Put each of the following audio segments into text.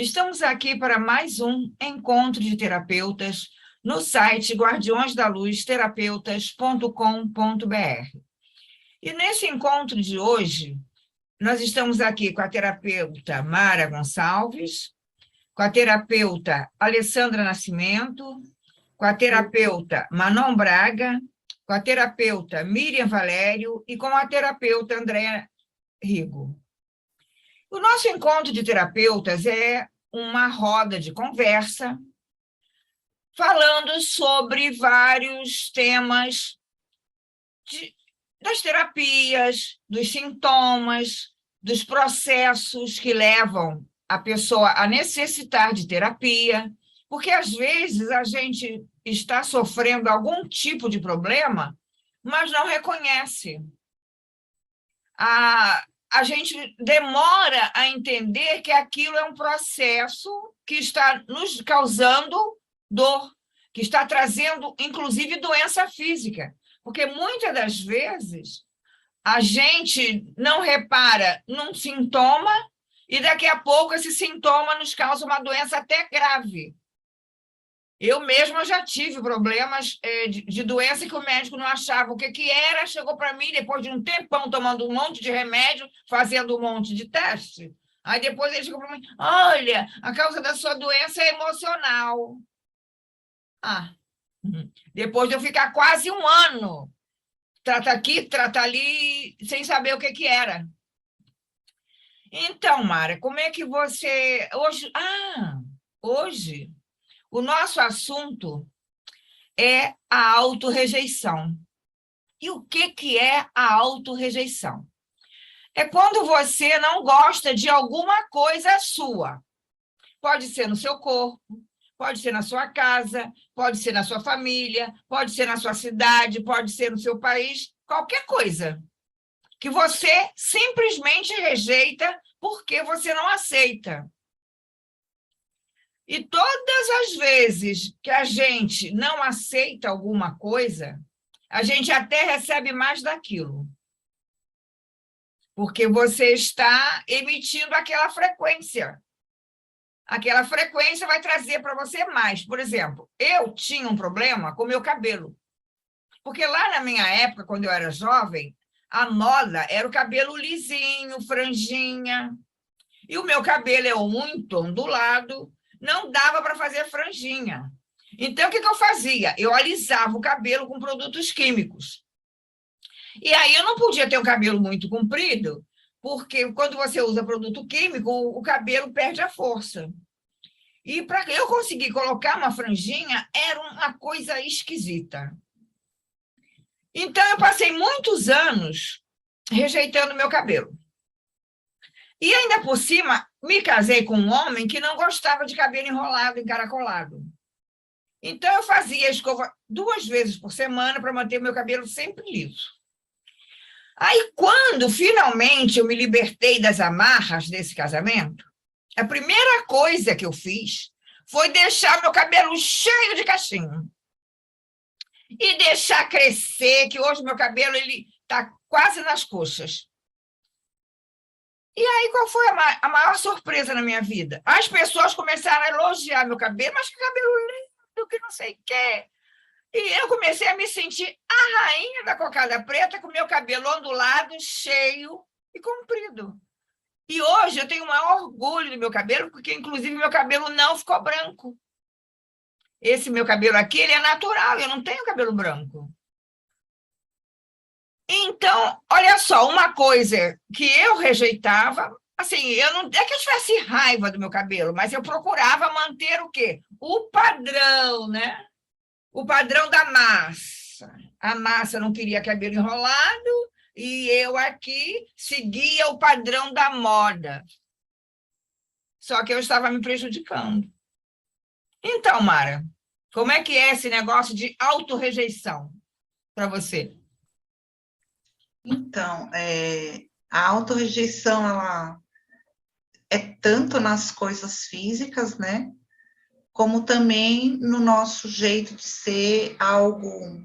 Estamos aqui para mais um encontro de terapeutas no site guardiõesdalusterapeutas.com.br. E nesse encontro de hoje, nós estamos aqui com a terapeuta Mara Gonçalves, com a terapeuta Alessandra Nascimento, com a terapeuta Manon Braga, com a terapeuta Miriam Valério e com a terapeuta Andréa Rigo. O nosso encontro de terapeutas é uma roda de conversa falando sobre vários temas das terapias, dos sintomas, dos processos que levam a pessoa a necessitar de terapia, porque às vezes a gente está sofrendo algum tipo de problema, mas não reconhece. A gente demora a entender que aquilo é um processo que está nos causando dor, que está trazendo, inclusive, doença física. Porque muitas das vezes a gente não repara num sintoma e daqui a pouco esse sintoma nos causa uma doença até grave. Eu mesma já tive problemas de doença que o médico não achava o que era, chegou para mim depois de um tempão tomando um monte de remédio, fazendo um monte de teste. Aí depois ele chegou para mim, olha, a causa da sua doença é emocional. Depois de eu ficar quase um ano, trata aqui, trata ali, sem saber o que era. Então, Mara, como é que você... Hoje... O nosso assunto é a autorrejeição. E o que é a autorrejeição? É quando você não gosta de alguma coisa sua. Pode ser no seu corpo, pode ser na sua casa, pode ser na sua família, pode ser na sua cidade, pode ser no seu país, qualquer coisa que você simplesmente rejeita porque você não aceita. E todas as vezes que a gente não aceita alguma coisa, a gente até recebe mais daquilo. Porque você está emitindo aquela frequência. Aquela frequência vai trazer para você mais. Por exemplo, eu tinha um problema com o meu cabelo. Porque lá na minha época, quando eu era jovem, a moda era o cabelo lisinho, franjinha. E o meu cabelo é muito ondulado, não dava para fazer franjinha. Então, o que eu fazia? Eu alisava o cabelo com produtos químicos. E aí eu não podia ter um cabelo muito comprido, porque quando você usa produto químico, o cabelo perde a força. E para eu conseguir colocar uma franjinha, era uma coisa esquisita. Então, eu passei muitos anos rejeitando meu cabelo. E ainda por cima, me casei com um homem que não gostava de cabelo enrolado, encaracolado. Então, eu fazia escova 2 vezes por semana para manter meu cabelo sempre liso. Aí, quando finalmente eu me libertei das amarras desse casamento, a primeira coisa que eu fiz foi deixar meu cabelo cheio de cachinho. E deixar crescer, que hoje meu cabelo está quase nas coxas. E aí, qual foi a maior surpresa na minha vida? As pessoas começaram a elogiar meu cabelo, mas que cabelo lindo, que não sei o quê. E eu comecei a me sentir a rainha da cocada preta, com meu cabelo ondulado, cheio e comprido. E hoje eu tenho o maior orgulho do meu cabelo, porque, inclusive, meu cabelo não ficou branco. Esse meu cabelo aqui, ele é natural, eu não tenho cabelo branco. Então, olha só, uma coisa que eu rejeitava, assim, eu não é que eu tivesse raiva do meu cabelo, mas eu procurava manter o quê? O padrão, né? O padrão da massa. A massa não queria cabelo enrolado e eu aqui seguia o padrão da moda. Só que eu estava me prejudicando. Então, Mara, como é que é esse negócio de autorrejeição para você? Então, a autorrejeição, ela é tanto nas coisas físicas, né? Como também no nosso jeito de ser, algo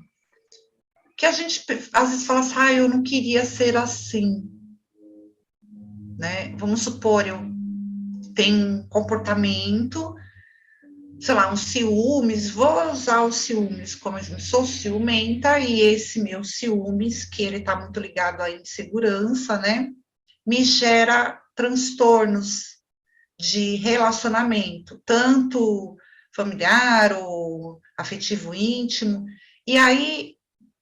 que a gente às vezes fala assim, eu não queria ser assim, né? Vamos supor, tem um comportamento, sei lá, um ciúmes, vou usar o ciúmes como exemplo, sou ciumenta, e esse meu ciúmes, que ele está muito ligado à insegurança, né, me gera transtornos de relacionamento, tanto familiar ou afetivo íntimo, e aí,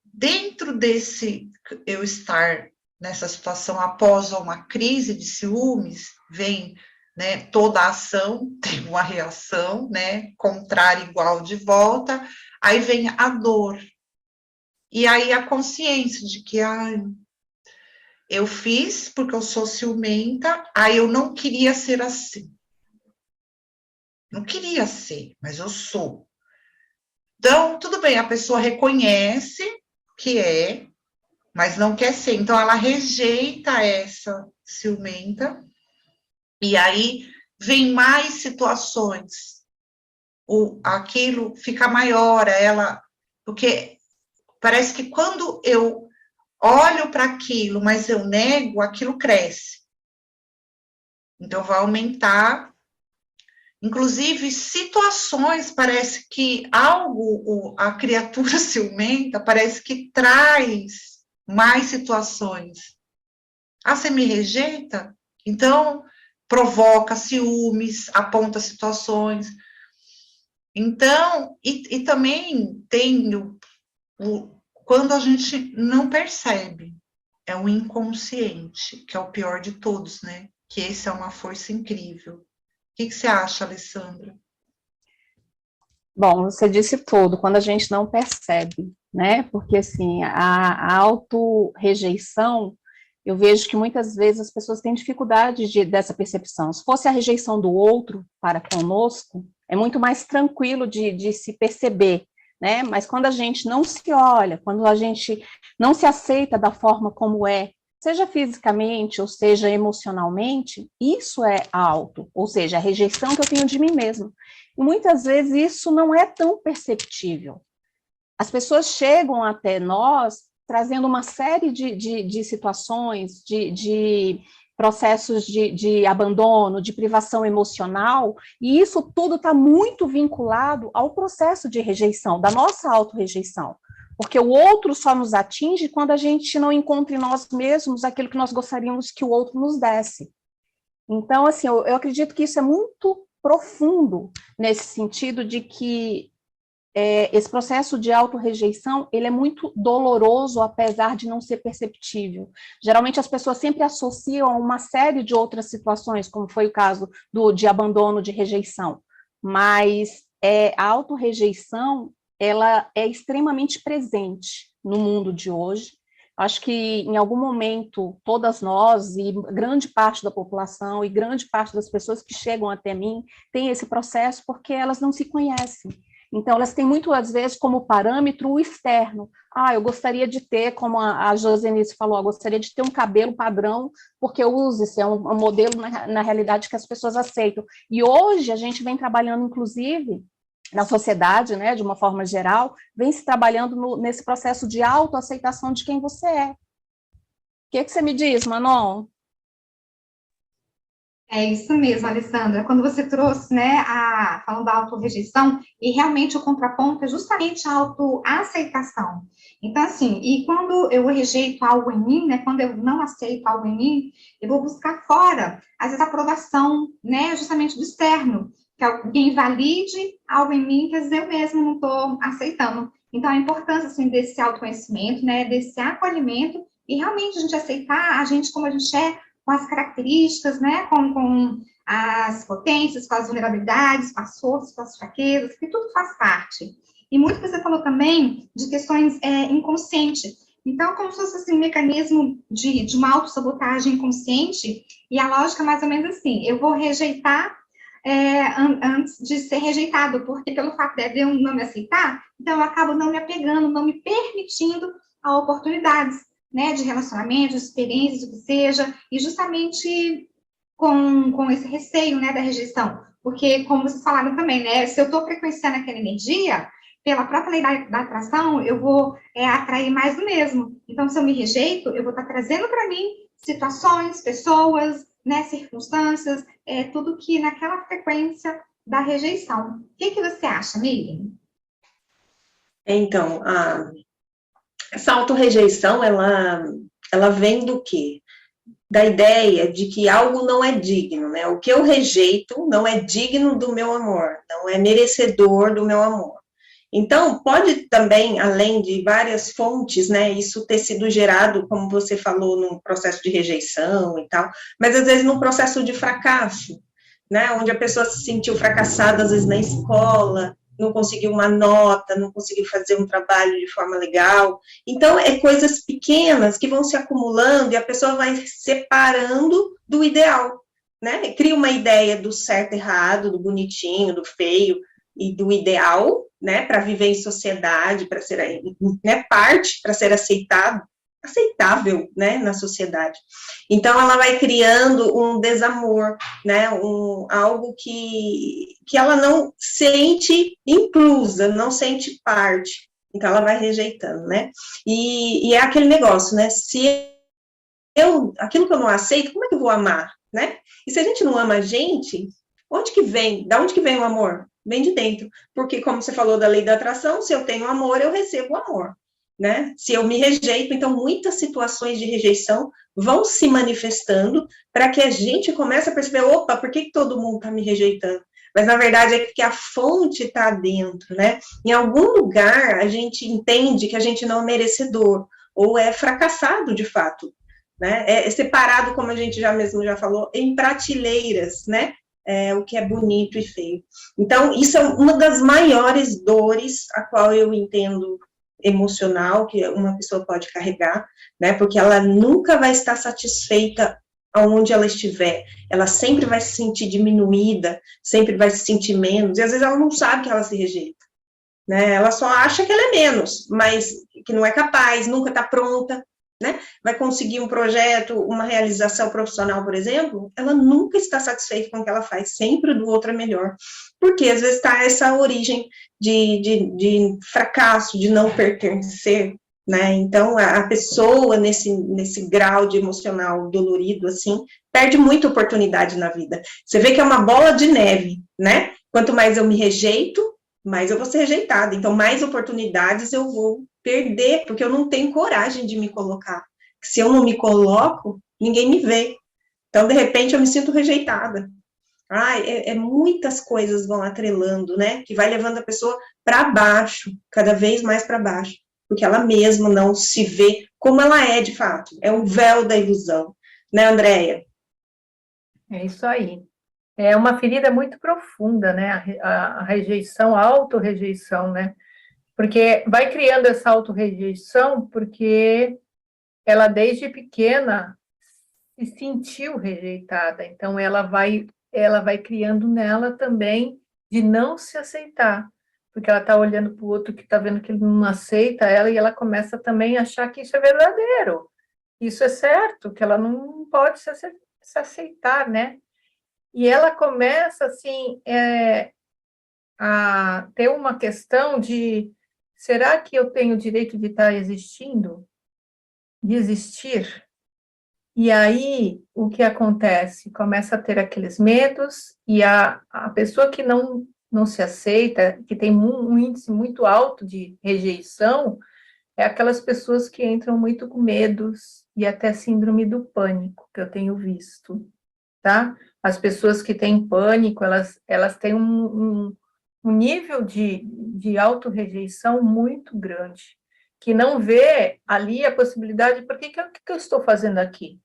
dentro desse eu estar nessa situação após uma crise de ciúmes, vem, né, toda a ação tem uma reação, né, contrária igual de volta, aí vem a dor, e aí a consciência de que eu fiz porque eu sou ciumenta, aí eu não queria ser assim. Não queria ser, mas eu sou. Então, tudo bem, a pessoa reconhece que é, mas não quer ser. Então, ela rejeita essa ciumenta, e aí vem mais situações. Aquilo fica maior, porque parece que quando eu olho para aquilo, mas eu nego, aquilo cresce. Então, vai aumentar. Inclusive, situações, parece que a criatura ciumenta, parece que traz mais situações. Ah, você me rejeita? Então, provoca ciúmes, aponta situações. Então, e também tem quando a gente não percebe, é o inconsciente, que é o pior de todos, né? Que esse é uma força incrível. O que você acha, Alessandra? Bom, você disse tudo, quando a gente não percebe, né? Porque, assim, a autorrejeição, eu vejo que muitas vezes as pessoas têm dificuldade dessa percepção. Se fosse a rejeição do outro para conosco, é muito mais tranquilo de se perceber, né? Mas quando a gente não se olha, quando a gente não se aceita da forma como é, seja fisicamente ou seja emocionalmente, isso é auto, ou seja, a rejeição que eu tenho de mim mesma. E muitas vezes isso não é tão perceptível. As pessoas chegam até nós trazendo uma série de situações, de processos de abandono, de privação emocional, e isso tudo está muito vinculado ao processo de rejeição, da nossa autorrejeição. Porque o outro só nos atinge quando a gente não encontra em nós mesmos aquilo que nós gostaríamos que o outro nos desse. Então, assim, eu acredito que isso é muito profundo nesse sentido de que esse processo de autorrejeição, ele é muito doloroso, apesar de não ser perceptível. Geralmente as pessoas sempre associam a uma série de outras situações, como foi o caso de abandono, de rejeição, mas a autorrejeição, ela é extremamente presente no mundo de hoje. Acho que em algum momento todas nós e grande parte da população e grande parte das pessoas que chegam até mim tem esse processo porque elas não se conhecem. Então, elas têm muito, às vezes, como parâmetro o externo. Ah, eu gostaria de ter, como a Josenice falou, eu gostaria de ter um cabelo padrão, porque eu uso, isso é um modelo, na realidade, que as pessoas aceitam. E hoje, a gente vem trabalhando, inclusive, na sociedade, né, de uma forma geral, vem se trabalhando nesse processo de autoaceitação de quem você é. O que você me diz, Manon? É isso mesmo, Alessandra. Quando você trouxe, né, falando da autorrejeição, e realmente o contraponto é justamente a autoaceitação. Então, assim, e quando eu rejeito algo em mim, né, quando eu não aceito algo em mim, eu vou buscar fora, às vezes, a aprovação, né, justamente do externo, que alguém valide algo em mim que às vezes eu mesmo não estou aceitando. Então, a importância, assim, desse autoconhecimento, né, desse acolhimento, e realmente a gente aceitar a gente como a gente é, com as características, né, com as potências, com as vulnerabilidades, com as forças, com as fraquezas, que tudo faz parte. E muito que você falou também de questões inconscientes. Então, como se fosse assim, um mecanismo de uma autossabotagem inconsciente, e a lógica é mais ou menos assim, eu vou rejeitar antes de ser rejeitado, porque pelo fato de eu não me aceitar, então eu acabo não me apegando, não me permitindo a oportunidades, né, de relacionamento, de experiências, o que seja, e justamente com esse receio, né, da rejeição, porque, como vocês falaram também, né, se eu estou frequenciando aquela energia, pela própria lei da atração, eu vou atrair mais do mesmo. Então, se eu me rejeito, eu vou estar trazendo para mim situações, pessoas, né, circunstâncias, tudo que naquela frequência da rejeição. O que você acha, Miriam? Então, essa autorrejeição, ela vem do quê? Da ideia de que algo não é digno, né? O que eu rejeito não é digno do meu amor, não é merecedor do meu amor. Então, pode também, além de várias fontes, né, isso ter sido gerado, como você falou, num processo de rejeição e tal, mas às vezes num processo de fracasso, né, onde a pessoa se sentiu fracassada, às vezes na escola, não conseguiu uma nota, não conseguiu fazer um trabalho de forma legal. Então, é coisas pequenas que vão se acumulando e a pessoa vai separando do ideal, né? Cria uma ideia do certo e errado, do bonitinho, do feio e do ideal, né, para viver em sociedade, para ser, né, parte, para ser aceitável, né, na sociedade. Então, ela vai criando um desamor, né, algo que ela não sente inclusa, não sente parte, então ela vai rejeitando, né, e é aquele negócio, né, aquilo que eu não aceito, como é que eu vou amar, né, e se a gente não ama a gente, da onde que vem o amor? Vem de dentro, porque como você falou da lei da atração, se eu tenho amor, eu recebo amor, né? Se eu me rejeito, então muitas situações de rejeição vão se manifestando para que a gente comece a perceber, opa, por que todo mundo está me rejeitando? Mas na verdade é que a fonte está dentro, né? Em algum lugar a gente entende que a gente não é merecedor, ou é fracassado de fato, né? É separado, como a gente já falou, em prateleiras, né? O que é bonito e feio. Então, isso é uma das maiores dores a qual eu entendo emocional que uma pessoa pode carregar, né, porque ela nunca vai estar satisfeita aonde ela estiver, ela sempre vai se sentir diminuída, sempre vai se sentir menos, e às vezes ela não sabe que ela se rejeita, né, ela só acha que ela é menos, mas que não é capaz, nunca está pronta, né, vai conseguir um projeto, uma realização profissional, por exemplo, ela nunca está satisfeita com o que ela faz, sempre do outro é melhor, porque às vezes está essa origem de fracasso, de não pertencer, né, então a pessoa nesse grau de emocional dolorido, assim, perde muita oportunidade na vida, você vê que é uma bola de neve, né, quanto mais eu me rejeito, mais eu vou ser rejeitada, então mais oportunidades eu vou perder, porque eu não tenho coragem de me colocar. Se eu não me coloco, ninguém me vê. Então, de repente, eu me sinto rejeitada. Muitas coisas vão atrelando, né? Que vai levando a pessoa para baixo, cada vez mais para baixo, porque ela mesma não se vê como ela é de fato. É um véu da ilusão, né, Andréia? É isso aí. É uma ferida muito profunda, né? A rejeição, a autorrejeição, né? Porque vai criando essa autorrejeição porque ela, desde pequena, se sentiu rejeitada. Então, ela vai criando nela também de não se aceitar. Porque ela está olhando para o outro que está vendo que ele não aceita ela e ela começa também a achar que isso é verdadeiro. Isso é certo, que ela não pode se aceitar, né? E ela começa, assim, a ter uma questão de: será que eu tenho o direito de estar existindo? De existir? E aí, o que acontece? Começa a ter aqueles medos, e a pessoa que não se aceita, que tem um índice muito alto de rejeição, é aquelas pessoas que entram muito com medos e até síndrome do pânico, que eu tenho visto, tá? As pessoas que têm pânico, elas têm um nível de autorrejeição muito grande, que não vê ali a possibilidade, por que eu estou fazendo aqui?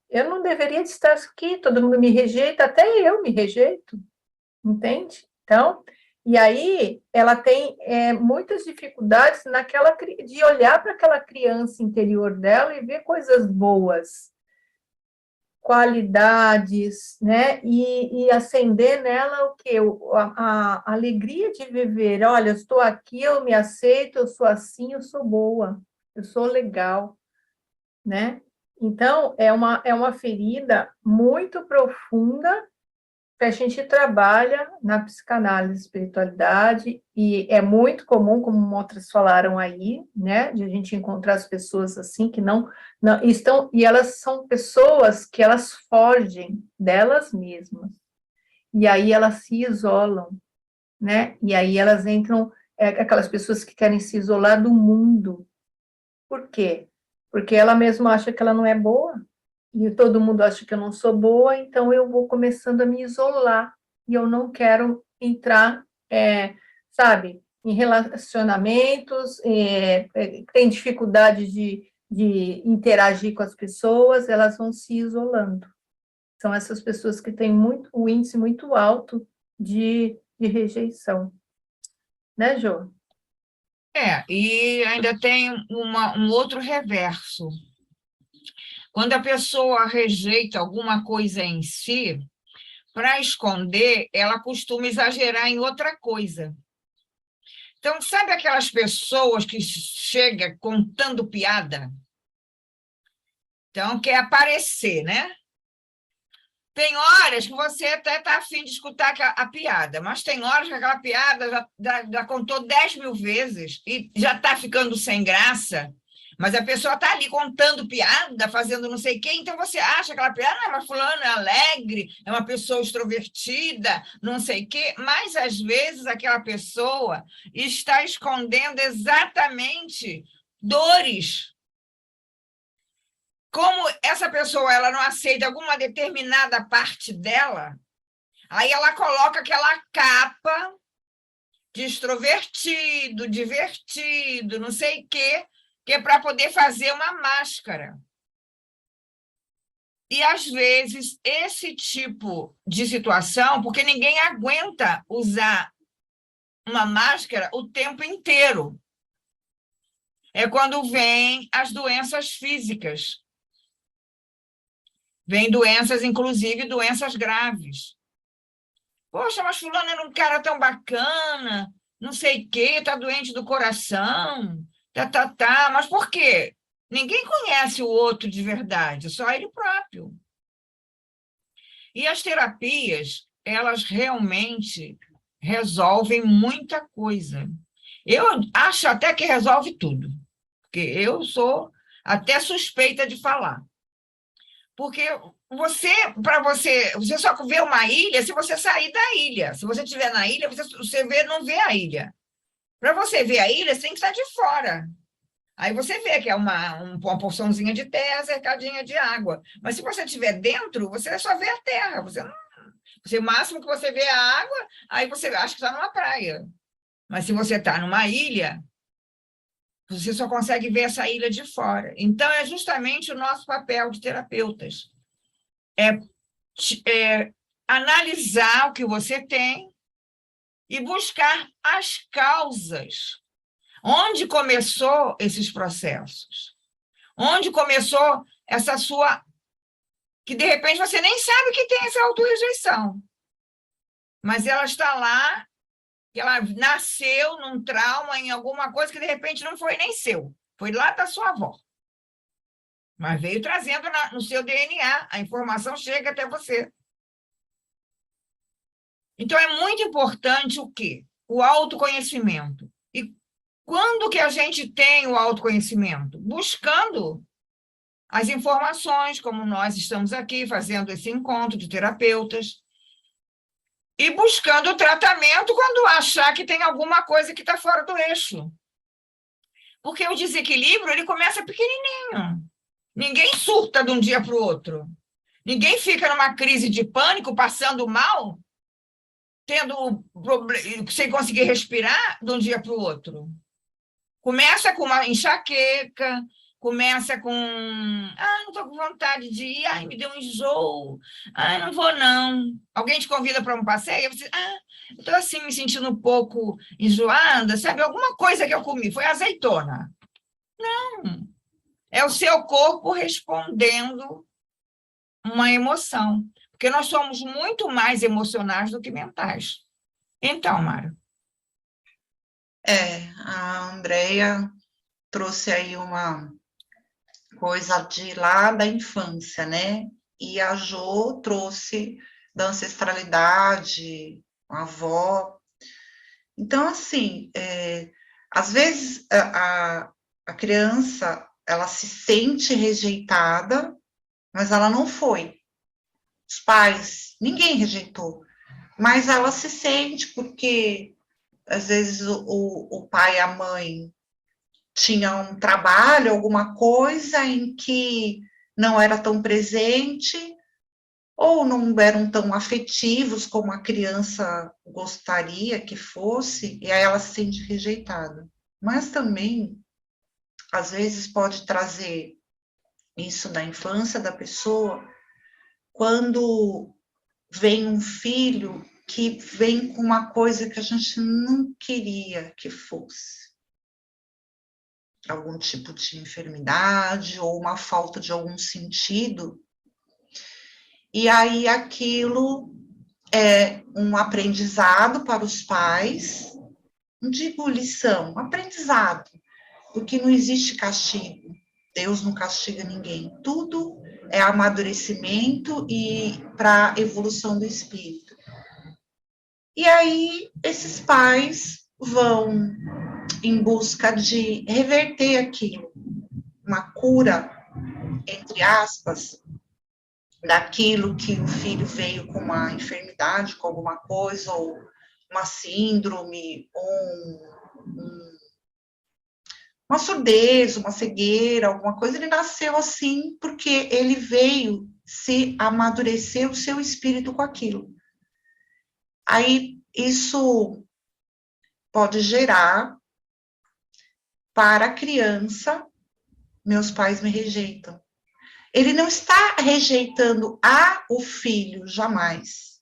Eu não deveria estar aqui, todo mundo me rejeita, até eu me rejeito, entende? Então, e aí ela tem muitas dificuldades de olhar para aquela criança interior dela e ver coisas boas, qualidades, né? E acender nela o quê? A alegria de viver. Olha, eu estou aqui, eu me aceito, eu sou assim, eu sou boa, eu sou legal, né? Então, é uma ferida muito profunda a gente trabalha na psicanálise, espiritualidade, e é muito comum, como outras falaram aí, né, de a gente encontrar as pessoas assim, que não estão, e elas são pessoas que elas fogem delas mesmas, e aí elas se isolam, né, e aí elas entram, aquelas pessoas que querem se isolar do mundo. Por quê? Porque ela mesma acha que ela não é boa, e todo mundo acha que eu não sou boa, então eu vou começando a me isolar, e eu não quero entrar, sabe, em relacionamentos, tem dificuldade de interagir com as pessoas, elas vão se isolando. São essas pessoas que têm um índice muito alto de rejeição. Né, Jô? E ainda tem um outro reverso. Quando a pessoa rejeita alguma coisa em si, para esconder, ela costuma exagerar em outra coisa. Então, sabe aquelas pessoas que chegam contando piada? Então, quer aparecer, né? Tem horas que você até está afim de escutar a piada, mas tem horas que aquela piada já contou 10.000 vezes e já está ficando sem graça, mas a pessoa está ali contando piada, fazendo não sei o quê, então você acha que aquela piada, mas fulano é alegre, é uma pessoa extrovertida, não sei o quê, mas às vezes aquela pessoa está escondendo exatamente dores. Como essa pessoa ela não aceita alguma determinada parte dela, aí ela coloca aquela capa de extrovertido, divertido, não sei o quê, que é para poder fazer uma máscara. E, às vezes, esse tipo de situação, porque ninguém aguenta usar uma máscara o tempo inteiro, é quando vêm as doenças físicas. Vêm doenças, inclusive doenças graves. Poxa, mas fulano era um cara tão bacana, não sei o quê, está doente do coração, mas por quê? Ninguém conhece o outro de verdade, só ele próprio. E as terapias, elas realmente resolvem muita coisa. Eu acho até que resolve tudo, porque eu sou até suspeita de falar. Porque para você só vê uma ilha se você sair da ilha. Se você estiver na ilha, você não vê a ilha. Para você ver a ilha, você tem que estar de fora. Aí você vê que é uma porçãozinha de terra cercadinha de água. Mas se você estiver dentro, você só vê a terra. O máximo que você vê é a água, aí você acha que está numa praia. Mas se você está numa ilha, você só consegue ver essa ilha de fora. Então, é justamente o nosso papel de terapeutas. Analisar o que você tem e buscar as causas. Onde começou esses processos? Onde começou essa sua... que, de repente, você nem sabe que tem essa autorrejeição. Mas ela está lá, que ela nasceu num trauma, em alguma coisa que, de repente, não foi nem seu. Foi lá da sua avó. Mas veio trazendo no seu DNA. A informação chega até você. Então, é muito importante o quê? O autoconhecimento. E quando que a gente tem o autoconhecimento? Buscando as informações, como nós estamos aqui fazendo esse encontro de terapeutas, e buscando o tratamento quando achar que tem alguma coisa que está fora do eixo. Porque o desequilíbrio, ele começa pequenininho. Ninguém surta de um dia para o outro. Ninguém fica numa crise de pânico, passando mal, sem conseguir respirar de um dia para o outro. Começa com uma enxaqueca, começa com... não estou com vontade de ir, me deu um enjoo, não vou não. Alguém te convida para um passeio, você, estou assim, me sentindo um pouco enjoada, sabe? Alguma coisa que eu comi, foi azeitona. Não, é o seu corpo respondendo uma emoção, porque nós somos muito mais emocionais do que mentais. Então, Mário. A Andrea trouxe aí uma coisa de lá da infância, né? E a Jo trouxe da ancestralidade, a avó. Então, assim, às vezes a criança, ela se sente rejeitada, mas ela não foi. Os pais, ninguém rejeitou, mas ela se sente porque, às vezes, o pai e a mãe tinham um trabalho, alguma coisa em que não era tão presente, ou não eram tão afetivos como a criança gostaria que fosse, e aí ela se sente rejeitada. Mas também, às vezes, pode trazer isso da infância da pessoa, quando vem um filho que vem com uma coisa que a gente não queria que fosse. Algum tipo de enfermidade ou uma falta de algum sentido. E aí aquilo é um aprendizado para os pais, não digo lição, aprendizado, porque não existe castigo. Deus não castiga ninguém. Tudo é amadurecimento e para a evolução do espírito. E aí esses pais vão em busca de reverter aquilo, uma cura, entre aspas, daquilo que o filho veio com uma enfermidade, com alguma coisa, ou uma síndrome, ou uma surdez, uma cegueira, alguma coisa. Ele nasceu assim porque ele veio se amadurecer o seu espírito com aquilo. Aí isso pode gerar para a criança, meus pais me rejeitam. Ele não está rejeitando o filho, jamais,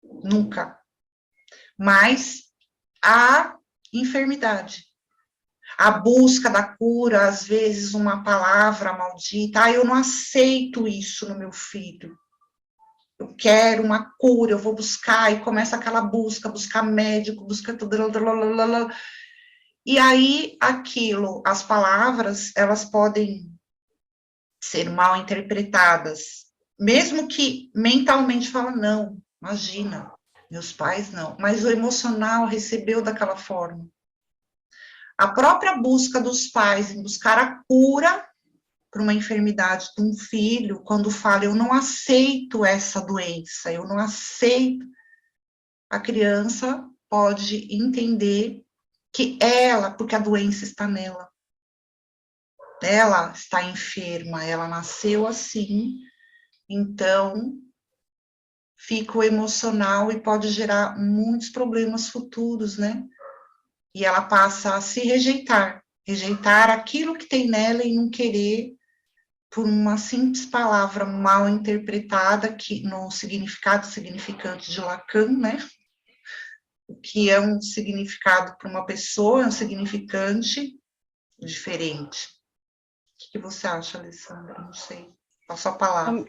nunca, mas a enfermidade, a busca da cura, às vezes uma palavra maldita, eu não aceito isso no meu filho, eu quero uma cura, eu vou buscar, e começa aquela buscar médico, busca tudo, e aí aquilo, as palavras, elas podem ser mal interpretadas, mesmo que mentalmente fala, não, imagina, meus pais não, mas o emocional recebeu daquela forma. A própria busca dos pais em buscar a cura para uma enfermidade de um filho, quando fala, eu não aceito essa doença, eu não aceito, a criança pode entender que ela, porque a doença está nela, ela está enferma, ela nasceu assim, então fica o emocional e pode gerar muitos problemas futuros, né? E ela passa a se rejeitar aquilo que tem nela e não querer, por uma simples palavra mal interpretada, que no significado significante de Lacan, né? O que é um significado para uma pessoa, é um significante diferente. O que você acha, Alessandra? Não sei. Passo a palavra.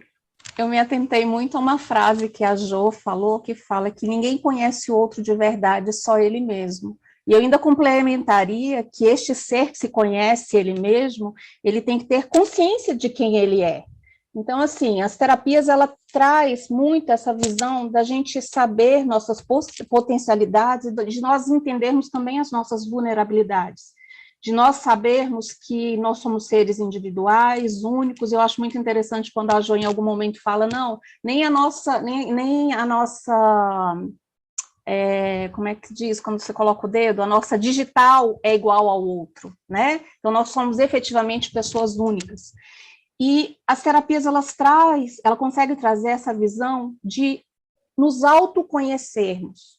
Eu me atentei muito a uma frase que a Jo falou, que fala que ninguém conhece o outro de verdade, só ele mesmo. E eu ainda complementaria que este ser que se conhece ele mesmo, ele tem que ter consciência de quem ele é. Então, assim, as terapias, ela traz muito essa visão da gente saber nossas potencialidades, de nós entendermos também as nossas vulnerabilidades, de nós sabermos que nós somos seres individuais, únicos. Eu acho muito interessante quando a Jo em algum momento fala, não, nem a nossa, como é que diz, quando você coloca o dedo, a nossa digital é igual ao outro, né? Então, nós somos efetivamente pessoas únicas. E as terapias, ela consegue trazer essa visão de nos autoconhecermos,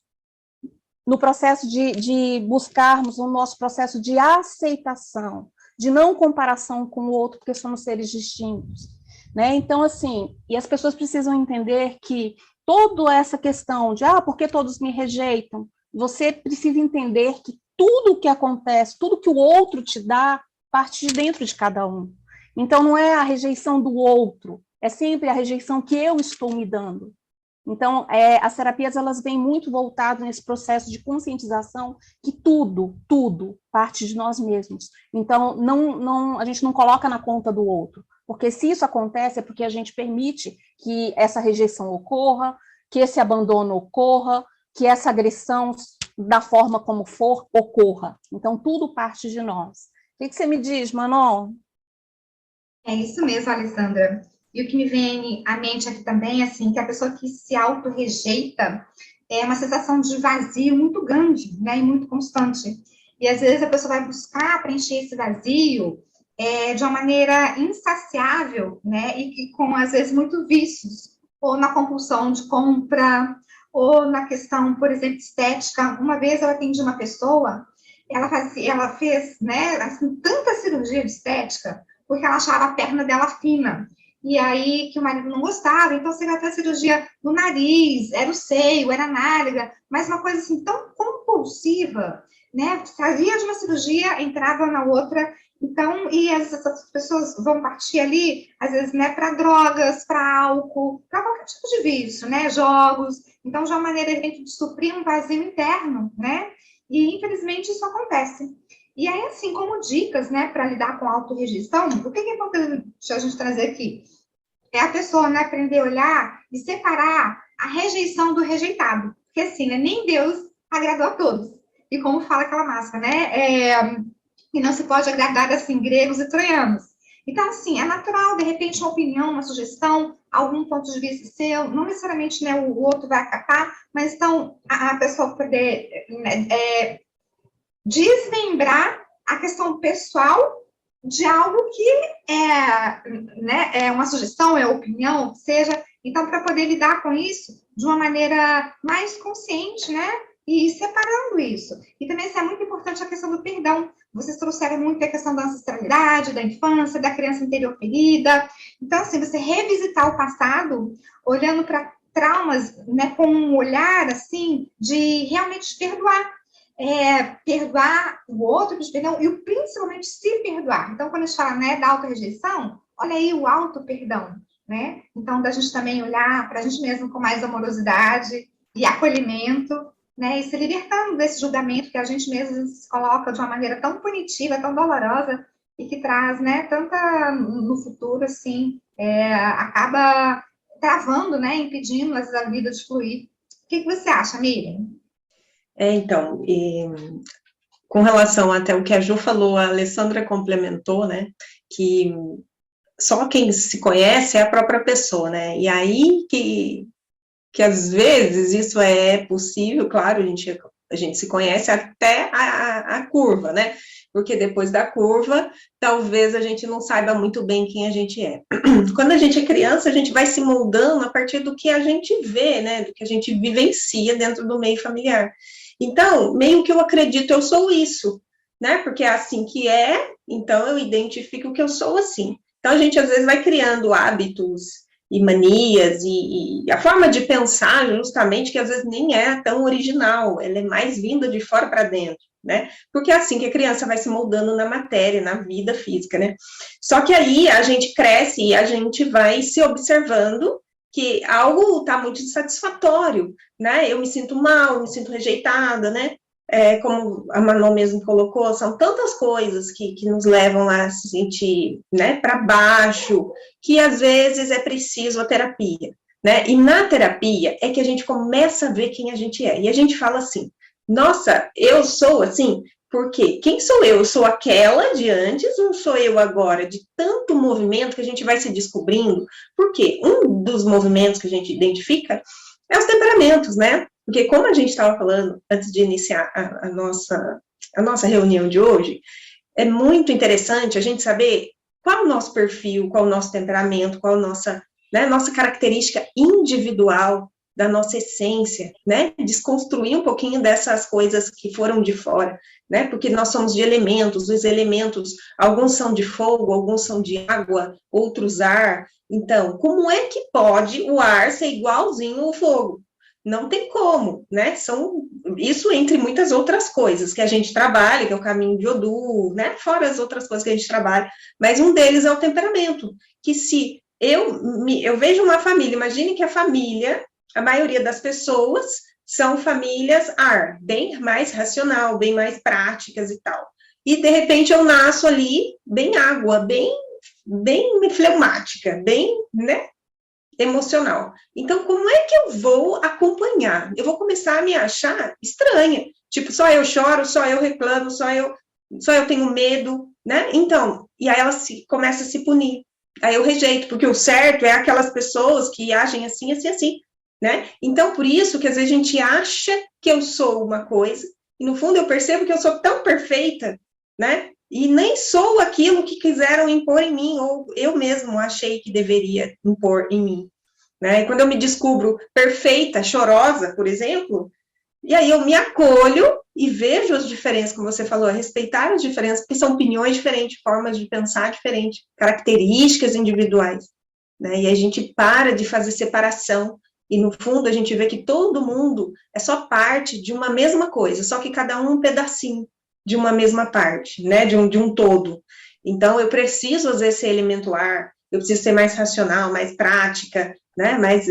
no processo de buscarmos o nosso processo de aceitação, de não comparação com o outro, porque somos seres distintos, né? Então, assim, e as pessoas precisam entender que toda essa questão de, por que todos me rejeitam? Você precisa entender que tudo o que acontece, tudo que o outro te dá, parte de dentro de cada um. Então, não é a rejeição do outro, é sempre a rejeição que eu estou me dando. Então, as terapias, elas vêm muito voltadas nesse processo de conscientização que tudo parte de nós mesmos. Então, a gente não coloca na conta do outro, porque se isso acontece é porque a gente permite que essa rejeição ocorra, que esse abandono ocorra, que essa agressão, da forma como for, ocorra. Então, tudo parte de nós. O que você me diz, Manon? É isso mesmo, Alessandra. E o que me vem à mente aqui também, assim, que a pessoa que se auto-rejeita é uma sensação de vazio muito grande, né, e muito constante. E às vezes a pessoa vai buscar preencher esse vazio de uma maneira insaciável, né, e com, às vezes, muito vícios, ou na compulsão de compra, ou na questão, por exemplo, estética. Uma vez eu atendi uma pessoa, ela fez, né, assim, tanta cirurgia de estética, porque ela achava a perna dela fina. E aí, que o marido não gostava, então você vai ter a cirurgia no nariz, era o seio, era a nádega, mas uma coisa assim tão compulsiva, né? Saía de uma cirurgia, entrava na outra. Então, e essas pessoas vão partir ali, às vezes, né, para drogas, para álcool, para qualquer tipo de vício, né? Jogos. Então, já é uma maneira de suprir um vazio interno, né? E, infelizmente, isso acontece. E aí, assim, como dicas, né, para lidar com a autorrejeição, o que é importante a gente trazer aqui? É a pessoa, né, aprender a olhar e separar a rejeição do rejeitado. Porque, assim, né, nem Deus agradou a todos. E como fala aquela máxima, né, e não se pode agradar, assim, gregos e troianos. Então, assim, é natural, de repente, uma opinião, uma sugestão, algum ponto de vista seu, não necessariamente, né, o outro vai acatar, mas então a pessoa poder, né, desmembrar a questão pessoal de algo que né, é uma sugestão, é opinião, seja. Então, para poder lidar com isso de uma maneira mais consciente, né, e separando isso. E também isso é muito importante a questão do perdão. Vocês trouxeram muito a questão da ancestralidade, da infância, da criança interior ferida. Então, assim, você revisitar o passado, olhando para traumas, né, com um olhar, assim, de realmente perdoar. Perdoar o outro, pedir perdão, e principalmente se perdoar. Então, quando a gente fala, né, da auto-rejeição, olha aí o auto-perdão, né? Então, da gente também olhar para a gente mesmo com mais amorosidade e acolhimento, né? E se libertando desse julgamento que a gente mesmo se coloca de uma maneira tão punitiva, tão dolorosa, e que traz, né, tanta, no futuro, assim, acaba travando, né, impedindo a vida de fluir. O que você acha, Miriam? Então, com relação até o que a Ju falou, a Alessandra complementou, né, que só quem se conhece é a própria pessoa, né, e aí que às vezes isso é possível, claro, a gente se conhece até a curva, né, porque depois da curva, talvez a gente não saiba muito bem quem a gente é. Quando a gente é criança, a gente vai se moldando a partir do que a gente vê, né, do que a gente vivencia dentro do meio familiar. Então, meio que eu acredito, eu sou isso, né? Porque é assim que é, então eu identifico que eu sou assim. Então, a gente às vezes vai criando hábitos e manias e a forma de pensar, justamente, que às vezes nem é tão original, ela é mais vinda de fora para dentro, né? Porque é assim que a criança vai se moldando na matéria, na vida física, né? Só que aí a gente cresce e a gente vai se observando que algo está muito insatisfatório, né? Eu me sinto mal, me sinto rejeitada, né? Como a Manon mesmo colocou, são tantas coisas que nos levam a se sentir, né, para baixo, que às vezes é preciso a terapia, né? E na terapia é que a gente começa a ver quem a gente é. E a gente fala assim, nossa, eu sou assim, por quê? Quem sou eu? Eu sou aquela de antes ou sou eu agora? De tanto movimento que a gente vai se descobrindo. Por quê? Um dos movimentos que a gente identifica é os temperamentos, né? Porque como a gente estava falando antes de iniciar a nossa reunião de hoje, é muito interessante a gente saber qual é o nosso perfil, qual é o nosso temperamento, qual é a nossa característica individual, da nossa essência, né? Desconstruir um pouquinho dessas coisas que foram de fora, né? Porque nós somos de elementos, os elementos, alguns são de fogo, alguns são de água, outros ar. Então, como é que pode o ar ser igualzinho ao fogo? Não tem como, né? Isso entre muitas outras coisas que a gente trabalha, que é o caminho de Odu, né? Fora as outras coisas que a gente trabalha, mas um deles é o temperamento, que se eu vejo uma família, imagine que a maioria das pessoas são famílias ar, bem mais racional, bem mais práticas e tal. E, de repente, eu nasço ali bem água, bem fleumática, bem, né? emocional. Então, como é que eu vou acompanhar? Eu vou começar a me achar estranha. Tipo, só eu choro, só eu reclamo, só eu tenho medo, né? Então, e aí ela começa a se punir. Aí eu rejeito, porque o certo é aquelas pessoas que agem assim, assim, assim, né? Então, por isso que às vezes a gente acha que eu sou uma coisa, e no fundo eu percebo que eu sou tão perfeita, né? E nem sou aquilo que quiseram impor em mim, ou eu mesmo achei que deveria impor em mim, né? E quando eu me descubro perfeita, chorosa, por exemplo, e aí eu me acolho e vejo as diferenças, como você falou, respeitar as diferenças, porque são opiniões diferentes, formas de pensar diferentes, características individuais, né? E a gente para de fazer separação, e no fundo a gente vê que todo mundo é só parte de uma mesma coisa, só que cada um pedacinho de uma mesma parte, né? De um todo. Então eu preciso, às vezes, ser elemento ar, eu preciso ser mais racional, mais prática, né? Mais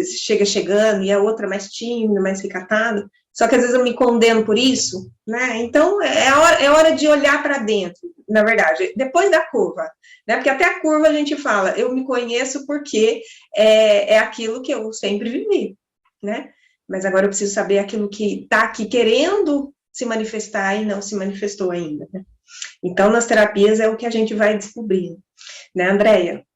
chegando, e a outra mais tímida, mais recatada. Só que às vezes eu me condeno por isso, né? Então é hora de olhar para dentro, na verdade, depois da curva, né? Porque até a curva a gente fala, eu me conheço porque é aquilo que eu sempre vivi, né? Mas agora eu preciso saber aquilo que está aqui querendo se manifestar e não se manifestou ainda, né? Então, nas terapias é o que a gente vai descobrindo, né, Andréia?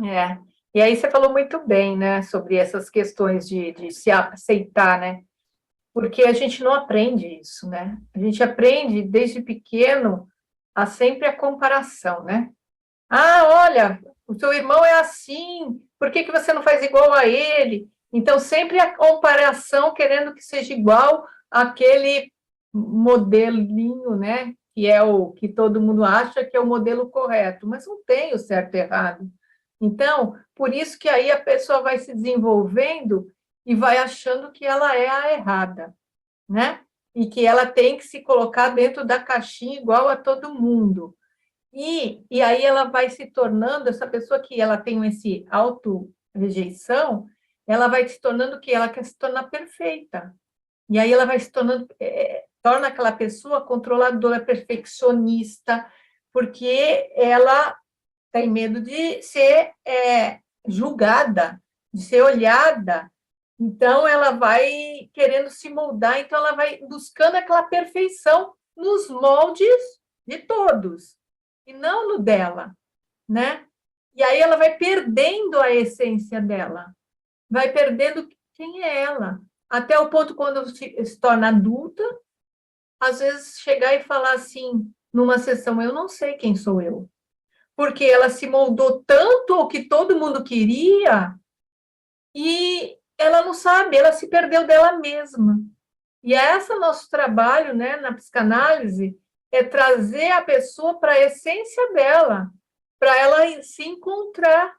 É. E aí você falou muito bem, né, sobre essas questões de se aceitar, né? Porque a gente não aprende isso, né? A gente aprende desde pequeno a sempre a comparação, né? Ah, olha, o seu irmão é assim, por que que você não faz igual a ele? Então, sempre a comparação querendo que seja igual àquele modelinho, né? Que é o que todo mundo acha que é o modelo correto, mas não tem o certo e errado. Então, por isso que aí a pessoa vai se desenvolvendo e vai achando que ela é a errada, né? E que ela tem que se colocar dentro da caixinha igual a todo mundo. E aí ela vai se tornando, essa pessoa que ela tem esse auto-rejeição, ela vai se tornando que ela quer se tornar perfeita. E aí ela vai se tornando, torna aquela pessoa controladora, perfeccionista, porque ela tem medo de ser julgada, de ser olhada. Então, ela vai querendo se moldar, então ela vai buscando aquela perfeição nos moldes de todos, e não no dela, né? E aí ela vai perdendo a essência dela, vai perdendo quem é ela, até o ponto quando se torna adulta, às vezes chegar e falar assim, numa sessão, eu não sei quem sou eu, porque ela se moldou tanto ao que todo mundo queria e ela não sabe, ela se perdeu dela mesma. E é esse nosso trabalho, né, na psicanálise, é trazer a pessoa para a essência dela, para ela se encontrar.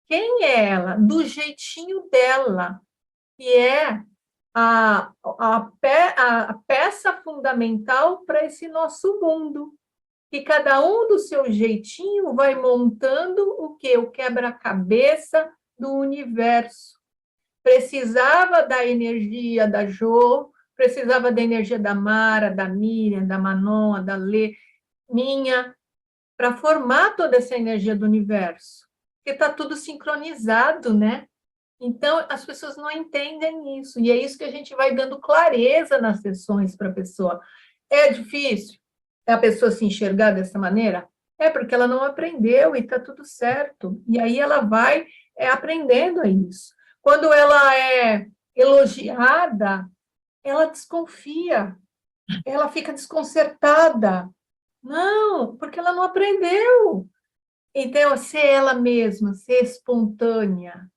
Quem é ela? Do jeitinho dela, que é a peça fundamental para esse nosso mundo. E cada um do seu jeitinho vai montando o quê? O quebra-cabeça do universo. Precisava da energia da Jo, precisava da energia da Mara, da Miriam, da Manon, da Lê, minha, para formar toda essa energia do universo. Porque está tudo sincronizado, né? Então, as pessoas não entendem isso. E é isso que a gente vai dando clareza nas sessões para a pessoa. É difícil a pessoa se enxergar dessa maneira? É porque ela não aprendeu e está tudo certo. E aí ela vai aprendendo a isso. Quando ela é elogiada, ela desconfia, ela fica desconcertada. Não, porque ela não aprendeu. Então, ser ela mesma, ser espontânea.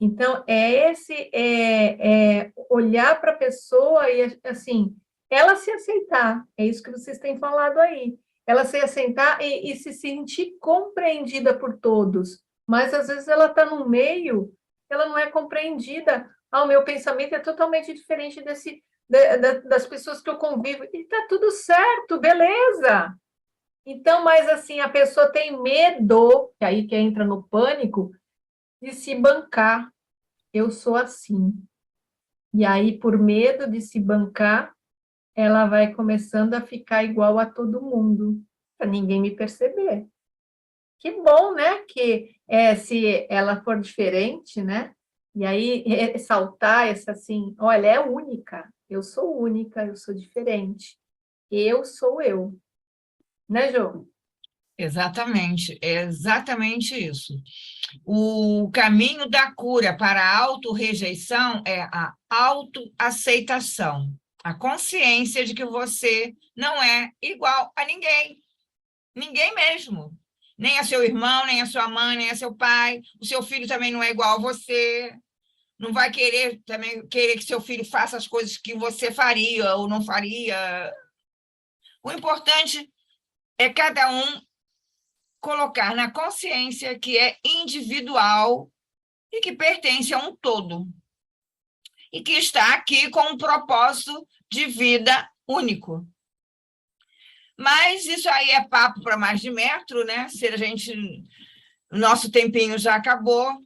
Então, olhar para a pessoa e, assim, ela se aceitar, é isso que vocês têm falado aí, ela se aceitar e se sentir compreendida por todos, mas às vezes ela está no meio, ela não é compreendida, o meu pensamento é totalmente diferente das pessoas que eu convivo, e está tudo certo, beleza. Então, mas assim, a pessoa tem medo, que aí que entra no pânico, de se bancar. Eu sou assim. E aí, por medo de se bancar, ela vai começando a ficar igual a todo mundo, para ninguém me perceber. Que bom, né? Que se ela for diferente, né? E aí ressaltar essa assim, olha, é única, eu sou diferente, eu sou eu, né, Jô? Exatamente, é exatamente isso. O caminho da cura para a autorrejeição é a autoaceitação, a consciência de que você não é igual a ninguém, ninguém mesmo. Nem a seu irmão, nem a sua mãe, nem a seu pai. O seu filho também não é igual a você. Não vai querer também querer que seu filho faça as coisas que você faria ou não faria. O importante é cada um colocar na consciência que é individual e que pertence a um todo, e que está aqui com um propósito de vida único. Mas isso aí é papo para mais de metro, né? Se a gente, nosso tempinho já acabou,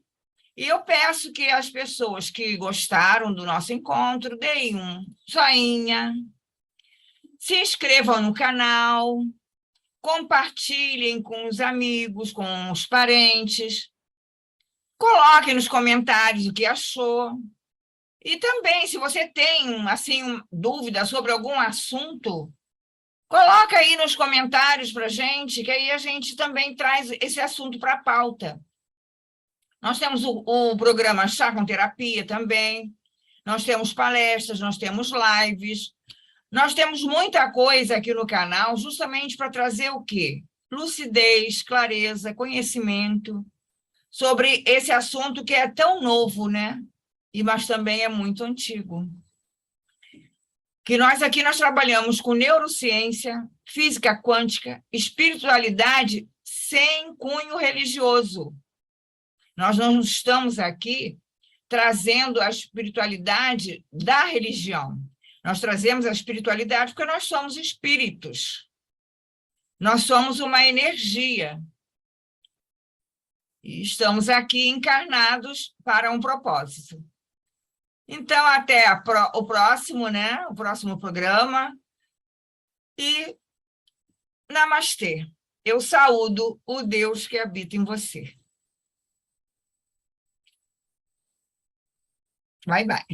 e eu peço que as pessoas que gostaram do nosso encontro deem um joinha, se inscrevam no canal, compartilhem com os amigos, com os parentes, coloquem nos comentários o que achou. E também, se você tem assim dúvida sobre algum assunto, coloca aí nos comentários para a gente, que aí a gente também traz esse assunto para a pauta. Nós temos o programa Chá com Terapia também, nós temos palestras, nós temos lives, nós temos muita coisa aqui no canal justamente para trazer o quê? Lucidez, clareza, conhecimento sobre esse assunto que é tão novo, né? Mas também é muito antigo. Que nós aqui trabalhamos com neurociência, física quântica, espiritualidade sem cunho religioso. Nós não estamos aqui trazendo a espiritualidade da religião. Nós trazemos a espiritualidade porque nós somos espíritos. Nós somos uma energia. E estamos aqui encarnados para um propósito. Então, até o próximo, né? O próximo programa. E namastê. Eu saúdo o Deus que habita em você. Bye, bye.